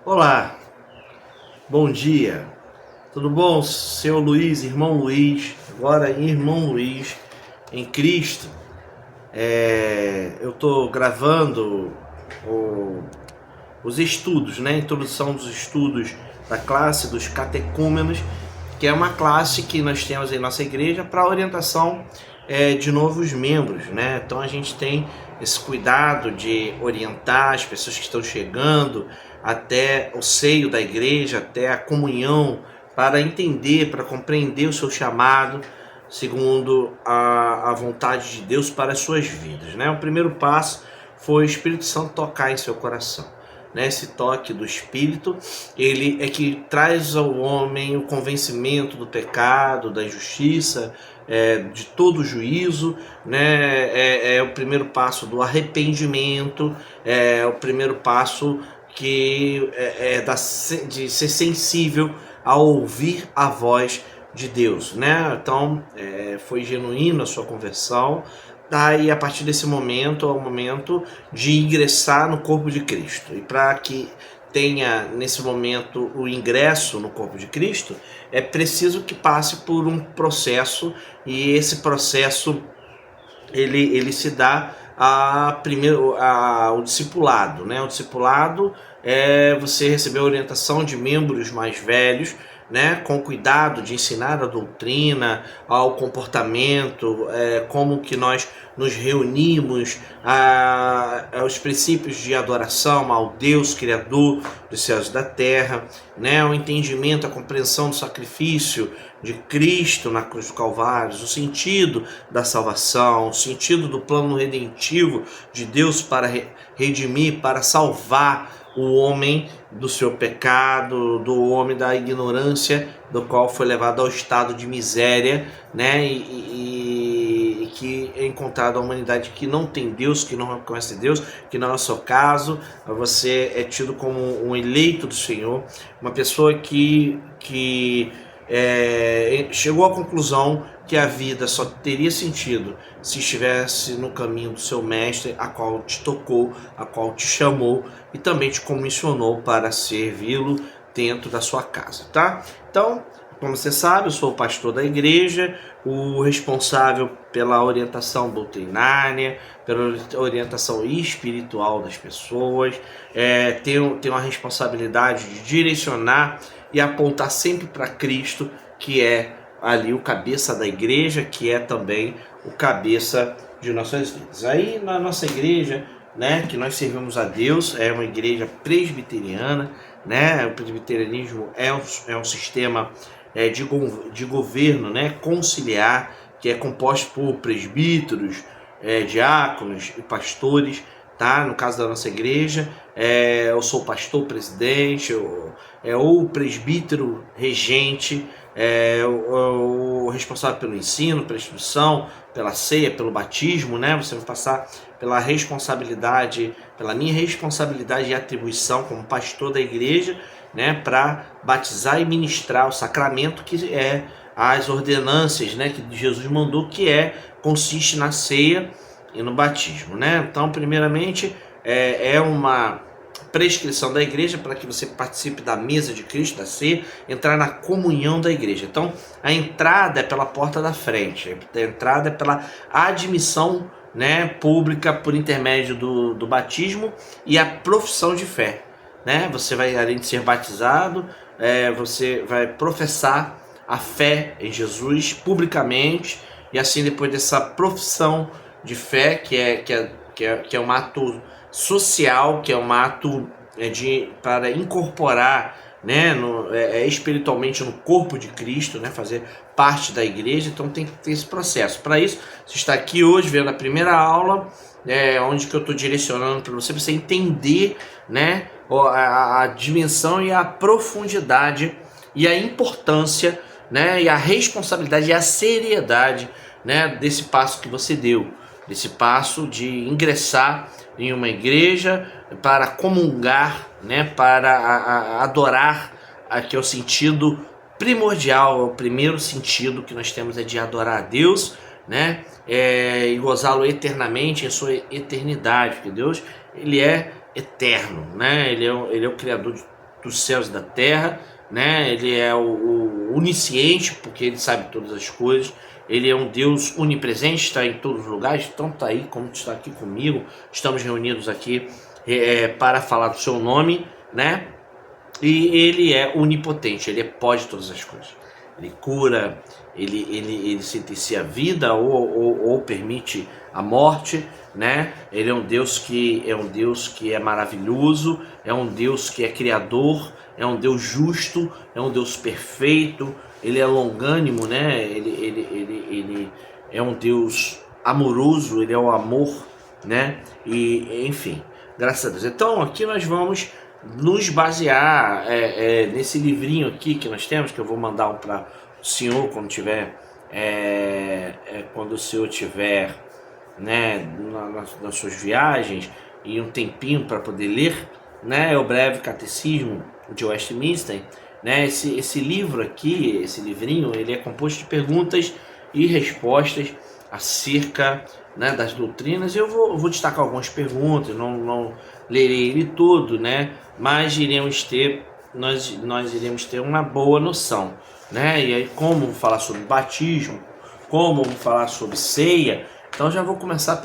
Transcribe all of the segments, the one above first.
Olá, bom dia, tudo bom, seu Luiz, irmão Luiz, agora irmão Luiz em Cristo. Eu estou gravando o- os estudos, né? A introdução dos estudos da classe dos catecúmenos, que é uma classe que nós temos em nossa igreja para orientação de novos membros, né? Então a gente tem esse cuidado de orientar as pessoas que estão chegando até o seio da igreja, até a comunhão, para entender, para compreender o seu chamado, segundo a vontade de Deus para as suas vidas, né? O primeiro passo foi o Espírito Santo tocar em seu coração, né? Esse toque do Espírito, ele é que traz ao homem o convencimento do pecado, da injustiça, de todo juízo, né? É o primeiro passo do arrependimento, é o primeiro passo de ser sensível a ouvir a voz de Deus, né? Então, foi genuína a sua conversão. Daí, a partir desse momento, é o momento de ingressar no corpo de Cristo. E para que tenha nesse momento o ingresso no corpo de Cristo, é preciso que passe por um processo, e esse processo ele se dá o discipulado, né? O discipulado é você receber a orientação de membros mais velhos, né? Com cuidado de ensinar a doutrina, ao comportamento, como que nós nos reunimos, aos princípios de adoração ao Deus Criador dos céus e da terra, né? O entendimento, a compreensão do sacrifício de Cristo na cruz do Calvário, o sentido da salvação, o sentido do plano redentivo de Deus para redimir, para salvar o homem do seu pecado, do homem da ignorância, do qual foi levado ao estado de miséria, né? E que é encontrado a humanidade que não tem Deus, que não reconhece Deus, que não é o seu caso. Você é tido como um eleito do Senhor, uma pessoa que chegou à conclusão que a vida só teria sentido se estivesse no caminho do seu mestre, a qual te tocou, a qual te chamou e também te comissionou para servi-lo dentro da sua casa, tá? Então, como você sabe, eu sou o pastor da igreja, o responsável pela orientação doutrinária, pela orientação espiritual das pessoas, tenho uma responsabilidade de direcionar e apontar sempre para Cristo, que é ali o cabeça da igreja, que é também o cabeça de nossas vidas. Aí na nossa igreja, né, que nós servimos a Deus, é uma igreja presbiteriana, né? O presbiterianismo é um sistema de governo, né, conciliar, que é composto por presbíteros, diáconos e pastores, tá? No caso da nossa igreja, eu sou pastor presidente, ou presbítero regente, o responsável pelo ensino, pela instrução, pela ceia, pelo batismo, né? Você vai passar pela responsabilidade, pela minha responsabilidade e atribuição como pastor da igreja, né? Para batizar e ministrar o sacramento, que é as ordenanças, né? Que Jesus mandou, que consiste na ceia e no batismo, né? Então, primeiramente, é uma prescrição da igreja para que você participe da mesa de Cristo, da ceia, entrar na comunhão da igreja. Então, a entrada é pela porta da frente, a entrada é pela admissão, né, pública por intermédio do batismo e a profissão de fé, né? Você vai, além de ser batizado, você vai professar a fé em Jesus publicamente, e assim, depois dessa profissão de fé, que é um ato social, que é um ato para incorporar, né, espiritualmente no corpo de Cristo, né, fazer parte da igreja. Então tem que ter esse processo. Para isso, você está aqui hoje vendo a primeira aula, onde que eu estou direcionando para você entender, né, a dimensão e a profundidade e a importância, né, e a responsabilidade e a seriedade, né, desse passo que você deu, desse passo de ingressar em uma igreja para comungar, né, para adorar, que é o sentido primordial, o primeiro sentido que nós temos é de adorar a Deus, né, e gozá-lo eternamente em sua eternidade, porque Deus, ele é eterno, né, ele é o Criador de dos céus e da terra, né? Ele é o onisciente, porque ele sabe todas as coisas. Ele é um Deus onipresente, está em todos os lugares, tanto está aí como está aqui comigo. Estamos reunidos aqui para falar do seu nome, né? E ele é onipotente, ele pode todas as coisas. Ele cura, ele sentencia a vida ou permite a morte, né? Ele é um Deus que é maravilhoso, é um Deus que é criador, é um Deus justo, é um Deus perfeito. Ele é longânimo, né? Ele é um Deus amoroso, ele é o amor, né? E enfim, graças a Deus. Então aqui nós vamos nos basear nesse livrinho aqui que nós temos, que eu vou mandar um para o senhor quando tiver, quando o senhor tiver, né, nas suas viagens e um tempinho para poder ler, né, é o Breve Catecismo de Westminster, né? Esse livro aqui, esse livrinho, ele é composto de perguntas e respostas acerca, né, das doutrinas. Eu vou destacar algumas perguntas, não lerei ele todo, né? Mas nós iremos ter uma boa noção, né? E aí, como falar sobre batismo, como falar sobre ceia. Então já vou começar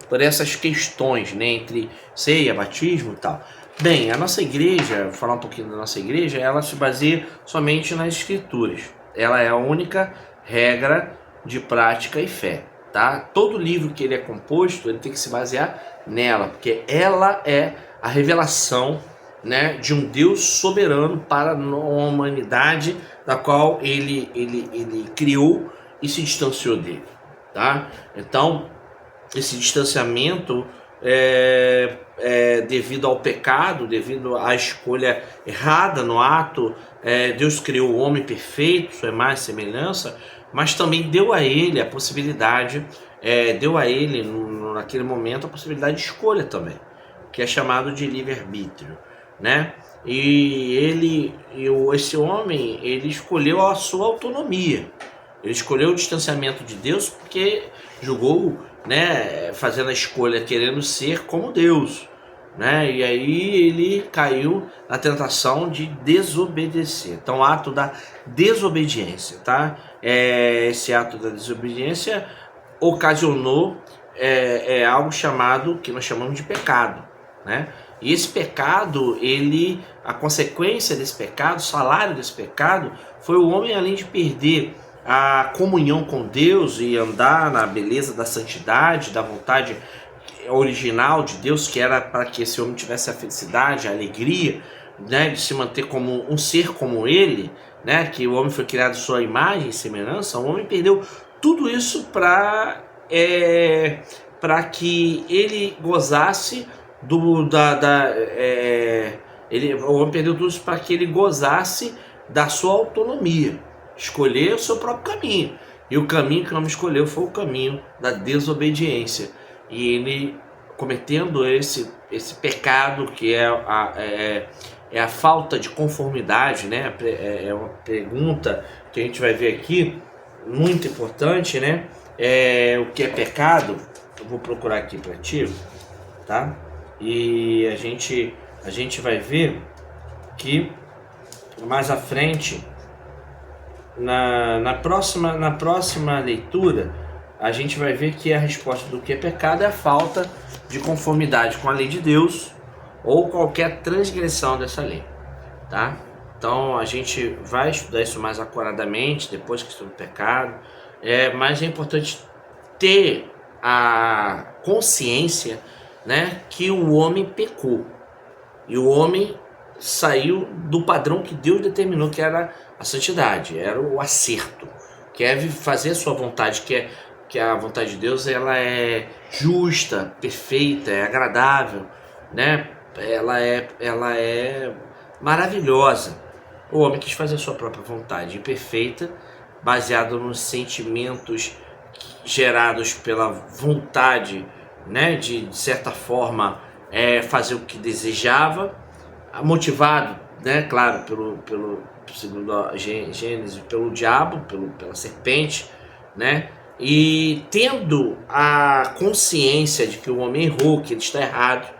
por essas questões, né, entre ceia, batismo e tal. Bem, a nossa igreja, vou falar um pouquinho da nossa igreja, ela se baseia somente nas escrituras. Ela é a única regra de prática e fé, tá? Todo livro que ele é composto, ele tem que se basear nela, porque ela é a revelação, né, de um Deus soberano para a humanidade, da qual ele criou e se distanciou dele, tá? Então, esse distanciamento devido ao pecado, devido à escolha errada no ato. Deus criou o homem perfeito, sua imagem e semelhança, mas também deu a ele a possibilidade, deu a ele naquele momento a possibilidade de escolha também, que é chamado de livre-arbítrio, né? E esse homem, ele escolheu a sua autonomia, ele escolheu o distanciamento de Deus porque julgou, né, fazendo a escolha, querendo ser como Deus, né? E aí ele caiu na tentação de desobedecer. Então, o ato da desobediência, tá? Esse ato da desobediência ocasionou algo chamado, que nós chamamos de pecado, né? E esse pecado, a consequência desse pecado, o salário desse pecado, foi o homem, além de perder a comunhão com Deus e andar na beleza da santidade, da vontade original de Deus, que era para que esse homem tivesse a felicidade, a alegria, né, de se manter como um ser como ele, né, que o homem foi criado à sua imagem e semelhança. O homem perdeu tudo isso para que ele gozasse o homem perdeu tudo isso para que ele gozasse da sua autonomia, escolher o seu próprio caminho. E o caminho que o homem escolheu foi o caminho da desobediência. E ele, cometendo esse pecado, que é a falta de conformidade, né? É uma pergunta que a gente vai ver aqui, muito importante, né? O que é pecado? Eu vou procurar aqui para ti, tá? E a gente vai ver que mais à frente, na próxima leitura, a gente vai ver que a resposta do que é pecado é a falta de conformidade com a lei de Deus ou qualquer transgressão dessa lei, tá? Então a gente vai estudar isso mais acuradamente depois que estuda o pecado, mas é importante ter a consciência, né, que o homem pecou e o homem saiu do padrão que Deus determinou, que era a santidade, era o acerto, quer fazer a sua vontade, que a vontade de Deus, ela é justa, perfeita, é agradável, né? Ela é maravilhosa. O homem quis fazer a sua própria vontade imperfeita, baseado nos sentimentos gerados pela vontade, né, de certa forma fazer o que desejava, motivado, né, claro, segundo a Gênesis, pelo diabo, pela serpente, né? E tendo a consciência de que o homem errou, que ele está errado,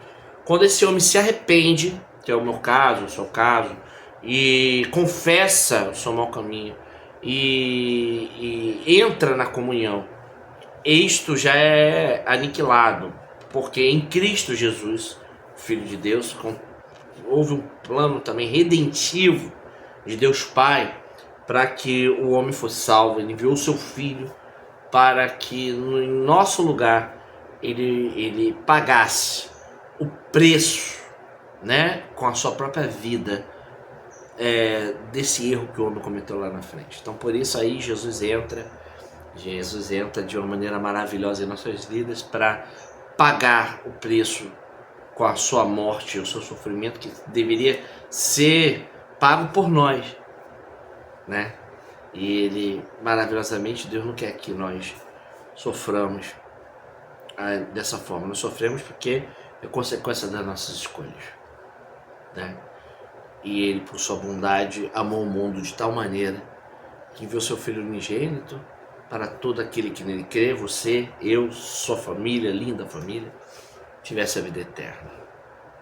quando esse homem se arrepende, que é o meu caso, o seu caso, e confessa o seu mau caminho e entra na comunhão, isto já é aniquilado, porque em Cristo Jesus, Filho de Deus, houve um plano também redentivo de Deus Pai para que o homem fosse salvo. Ele enviou o seu Filho para que no nosso lugar ele pagasse o preço, né, com a sua própria vida, desse erro que o homem cometeu lá na frente. Então por isso aí Jesus entra de uma maneira maravilhosa em nossas vidas para pagar o preço com a sua morte, o seu sofrimento que deveria ser pago por nós, né? E ele, maravilhosamente, Deus não quer que nós soframos dessa forma. Nós sofremos porque é consequência das nossas escolhas, né? E ele, por sua bondade, amou o mundo de tal maneira que enviou seu Filho unigênito para todo aquele que nele crê, você, eu, sua família, linda família, tivesse a vida eterna.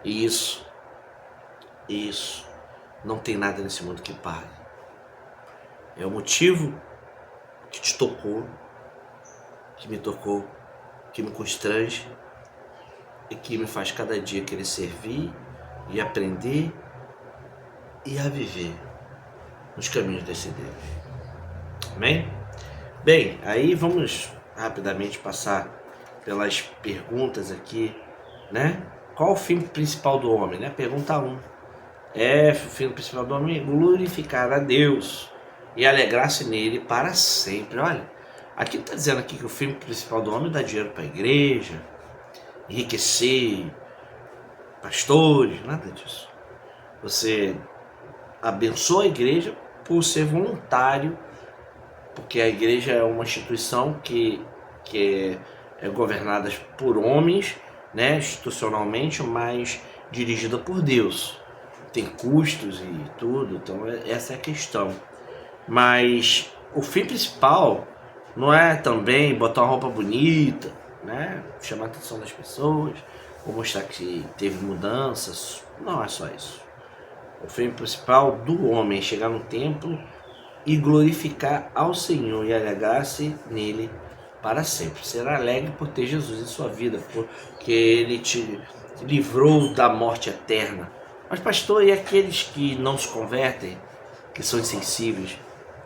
E isso, não tem nada nesse mundo que pague. É o motivo que te tocou, que me tocou, que me constrange e que me faz cada dia querer servir e aprender e a viver nos caminhos desse Deus. Amém? Bem, aí vamos rapidamente passar pelas perguntas aqui, né? Qual o fim principal do homem, né? Pergunta 1. O fim principal do homem é glorificar a Deus e alegrar-se nele para sempre. Olha, aqui está dizendo aqui que o fim principal do homem é dar dinheiro para a igreja, enriquecer pastores, nada disso. Você abençoa a igreja por ser voluntário, porque a igreja é uma instituição que é governada por homens, né, institucionalmente, mas dirigida por Deus. Tem custos e tudo, então essa é a questão. Mas o fim principal não é também botar uma roupa bonita, né, chamar a atenção das pessoas, ou mostrar que teve mudanças. Não é só isso. O fim principal do homem é chegar no templo e glorificar ao Senhor e alegrar-se nele para sempre. Ser alegre por ter Jesus em sua vida, porque ele te livrou da morte eterna. Mas pastor, e aqueles que não se convertem, que são insensíveis?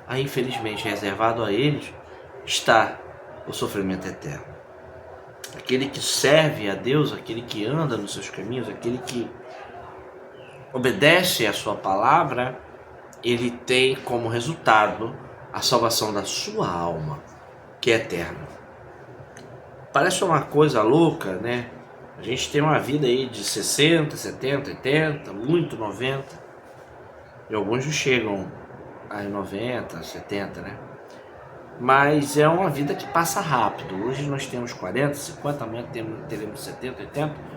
Aí infelizmente reservado a eles está o sofrimento eterno. Aquele que serve a Deus, aquele que anda nos seus caminhos, aquele que obedece à sua palavra, ele tem como resultado a salvação da sua alma, que é eterna. Parece uma coisa louca, né? A gente tem uma vida aí de 60, 70, 80, muito 90. E alguns não chegam a 90, 70, né? Mas é uma vida que passa rápido. Hoje nós temos 40, 50, amanhã teremos 70, 80.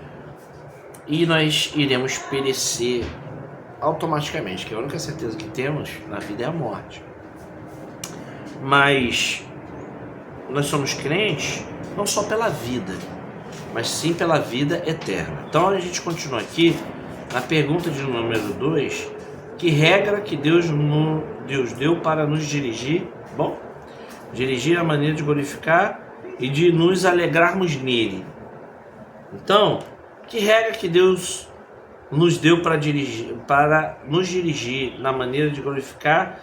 E nós iremos perecer automaticamente, que a única certeza que temos na vida é a morte. Mas nós somos crentes não só pela vida, mas sim pela vida eterna. Então a gente continua aqui na pergunta de número 2, que regra que Deus deu para nos dirigir? Bom, dirigir a maneira de glorificar e de nos alegrarmos nele. Então, que regra que Deus nos deu para nos dirigir na maneira de glorificar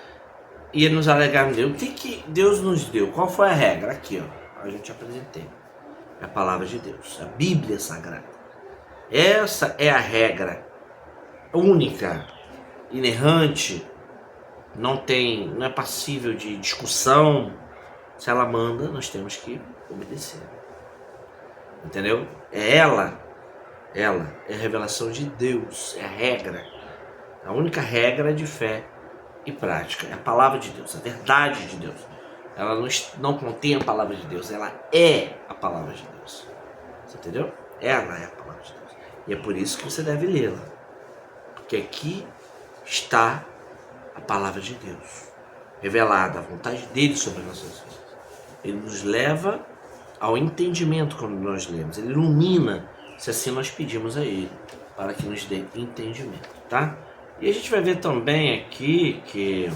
e nos alegrar nele? O que Deus nos deu? Qual foi a regra? Aqui, ó, a gente apresentei. É a palavra de Deus, a Bíblia Sagrada. Essa é a regra única, inerrante, não é passível de discussão. Se ela manda, nós temos que obedecer. Entendeu? Ela é a revelação de Deus, é a regra, a única regra de fé e prática, é a palavra de Deus, a verdade de Deus. Ela não contém a palavra de Deus, ela é a palavra de Deus. Você entendeu? Ela é a palavra de Deus. E é por isso que você deve lê-la, porque aqui está a palavra de Deus, revelada, a vontade dele sobre as nossas vidas. Ele nos leva ao entendimento quando nós lemos, ele ilumina, se assim nós pedimos a ele. para que nos dê entendimento, tá? E a gente vai ver também aqui que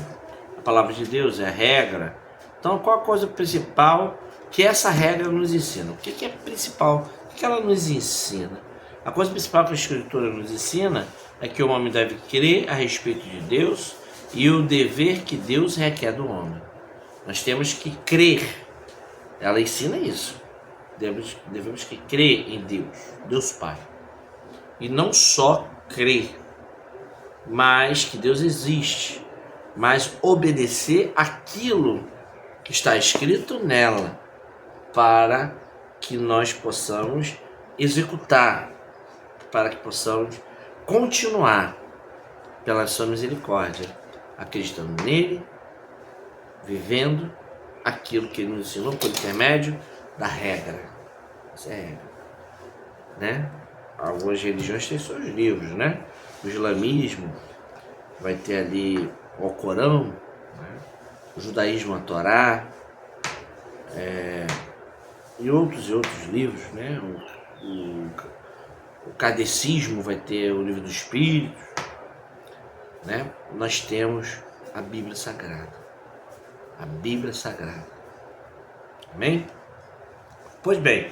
a palavra de Deus é a regra. Então, qual a coisa principal que essa regra nos ensina? O que é principal? O que ela nos ensina? A coisa principal que a Escritura nos ensina é que o homem deve crer a respeito de Deus e o dever que Deus requer do homem. Nós temos que crer. Ela ensina isso. Devemos que crer em Deus, Deus Pai. E não só crer, mas que Deus existe, mas obedecer aquilo que está escrito nela, para que nós possamos executar, para que possamos continuar pela sua misericórdia, acreditando nele, vivendo aquilo que ele nos ensinou por intermédio da regra. Essa é a regra, né? Algumas religiões têm seus livros, né? O islamismo vai ter ali o Corão, né? O judaísmo, a Torá, e outros livros, né? O catecismo vai ter o livro do Espírito, né? Nós temos a Bíblia Sagrada. A Bíblia Sagrada. Amém? Pois bem,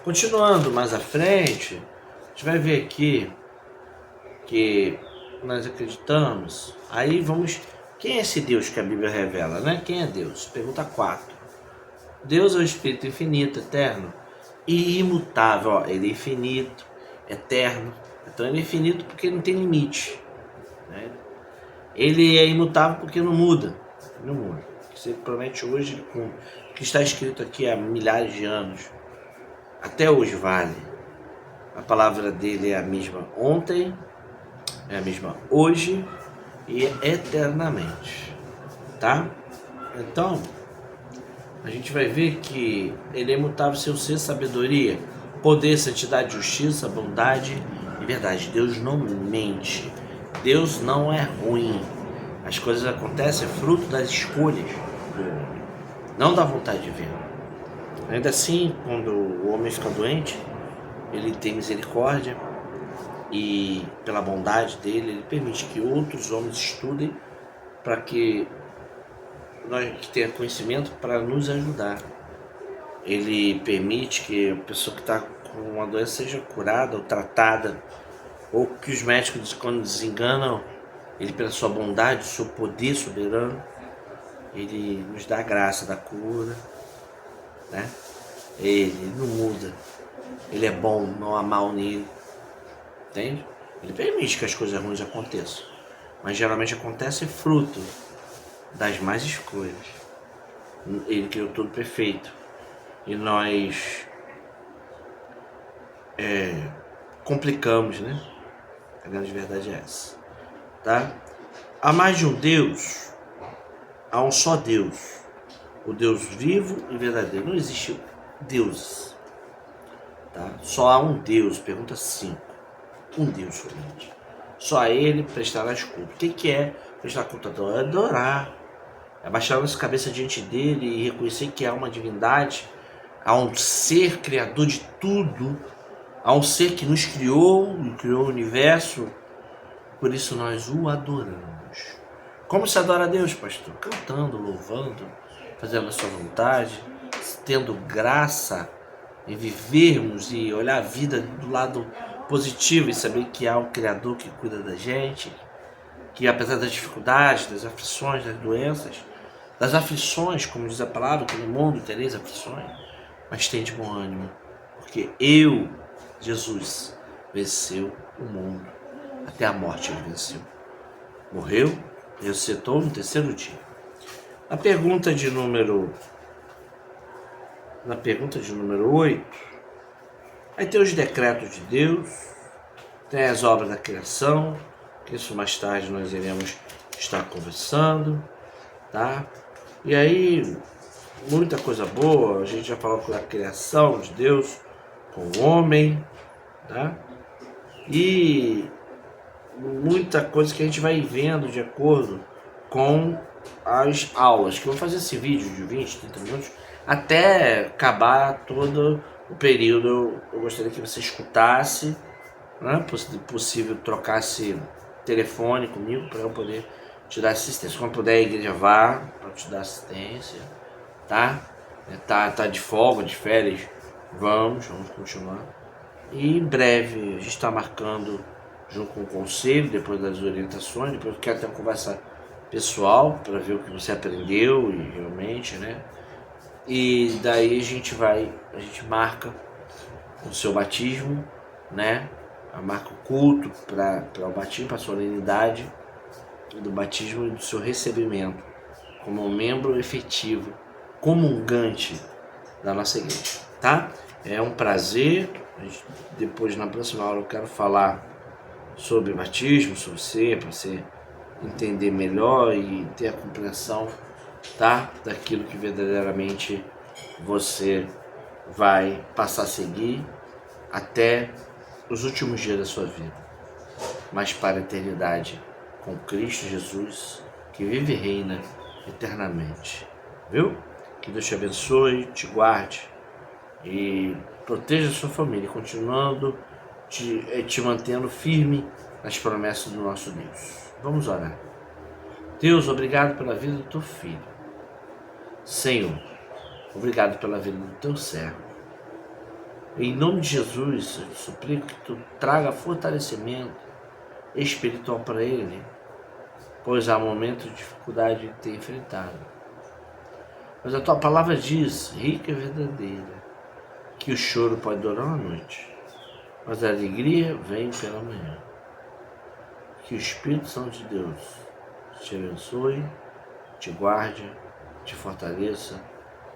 continuando mais à frente, a gente vai ver aqui que nós acreditamos. Aí vamos... Quem é esse Deus que a Bíblia revela, né? Quem é Deus? Pergunta 4. Deus é o Espírito infinito, eterno e imutável. Ó, ele é infinito, eterno. Então ele é infinito porque não tem limite, né? Ele é imutável porque não muda. Não muda. Se ele promete hoje, ele cumpre. O que está escrito aqui há milhares de anos, até hoje vale. A palavra dele é a mesma ontem, é a mesma hoje e eternamente, tá? Então, a gente vai ver que ele é imutável, seu ser, sabedoria, poder, santidade, justiça, bondade e verdade. Deus não mente. Deus não é ruim. As coisas acontecem fruto das escolhas do homem, não da vontade divina. Ainda assim, quando o homem fica doente, ele tem misericórdia e, pela bondade dele, ele permite que outros homens estudem para que nós tenha conhecimento para nos ajudar. Ele permite que a pessoa que está com uma doença seja curada ou tratada, ou que os médicos, quando desenganam, ele, pela sua bondade, seu poder soberano, ele nos dá a graça da cura, né? Ele não muda, ele é bom, não há mal nele, entende? Ele permite que as coisas ruins aconteçam, mas geralmente acontece fruto das más escolhas. Ele criou tudo perfeito e nós complicamos, né? A grande verdade é essa, tá? Há mais de um Deus, há um só Deus, o Deus vivo e verdadeiro. Não existe deuses, tá? Só há um Deus. Pergunta 5. Um Deus somente. Só a ele prestarás culto. O que é prestar culto? Adorar. Abaixar a nossa cabeça diante dele e reconhecer que há uma divindade, há um ser criador de tudo, há um ser que nos criou e criou o universo. Por isso nós o adoramos. Como se adora a Deus, pastor? Cantando, louvando, fazendo a sua vontade, tendo graça em vivermos e olhar a vida do lado positivo e saber que há um Criador que cuida da gente, que apesar das dificuldades, das aflições, das doenças, das aflições, como diz a palavra, que no mundo tereis aflições, mas tem de bom ânimo, porque eu, Jesus, venceu o mundo, até a morte ele venceu. Morreu, ressuscitou no terceiro dia. Na pergunta de número 8, aí tem os decretos de Deus, tem as obras da criação, que isso mais tarde nós iremos estar conversando, tá? E aí, muita coisa boa, a gente já falou da criação de Deus com o homem, tá? E muita coisa que a gente vai vendo de acordo com as aulas, que eu vou fazer esse vídeo de 20, 30 minutos, até acabar todo o período. Eu gostaria que você escutasse não é possível trocar esse telefone comigo para eu poder te dar assistência. Quando puder, a igreja vá para te dar assistência, tá? Tá de folga, de férias, vamos continuar. E em breve a gente está marcando junto com o conselho, depois das orientações, depois eu quero ter uma conversa pessoal para ver o que você aprendeu e realmente, né? E daí a gente marca o seu batismo, né? Marca o culto para o batismo, para a solenidade do batismo e do seu recebimento como um membro efetivo, comungante da nossa igreja, tá? É um prazer. Depois, na próxima aula, eu quero falar sobre batismo, sobre você, para você entender melhor e ter a compreensão, tá? Daquilo que verdadeiramente você vai passar a seguir até os últimos dias da sua vida, mas para a eternidade com Cristo Jesus, que vive e reina eternamente. Viu? Que Deus te abençoe, te guarde e proteja a sua família, continuando te mantendo firme nas promessas do nosso Deus. Vamos orar. Deus, obrigado pela vida do teu filho. Senhor, obrigado pela vida do teu servo. Em nome de Jesus, eu suplico que tu traga fortalecimento espiritual para ele, pois há momentos de dificuldade de ter enfrentado. Mas a tua palavra diz, rica e verdadeira, que o choro pode durar uma noite, mas a alegria vem pela manhã. Que o Espírito Santo de Deus te abençoe, te guarde, te fortaleça,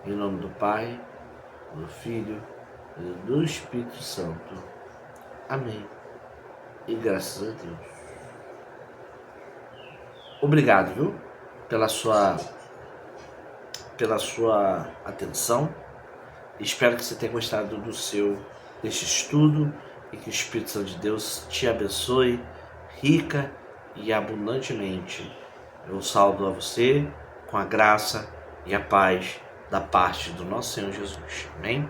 em nome do Pai, do Filho e do Espírito Santo. Amém. E graças a Deus. Obrigado, viu? Pela sua atenção. Espero que você tenha gostado deste estudo e que o Espírito Santo de Deus te abençoe rica e abundantemente. Eu saúdo a você com a graça e a paz da parte do nosso Senhor Jesus. Amém?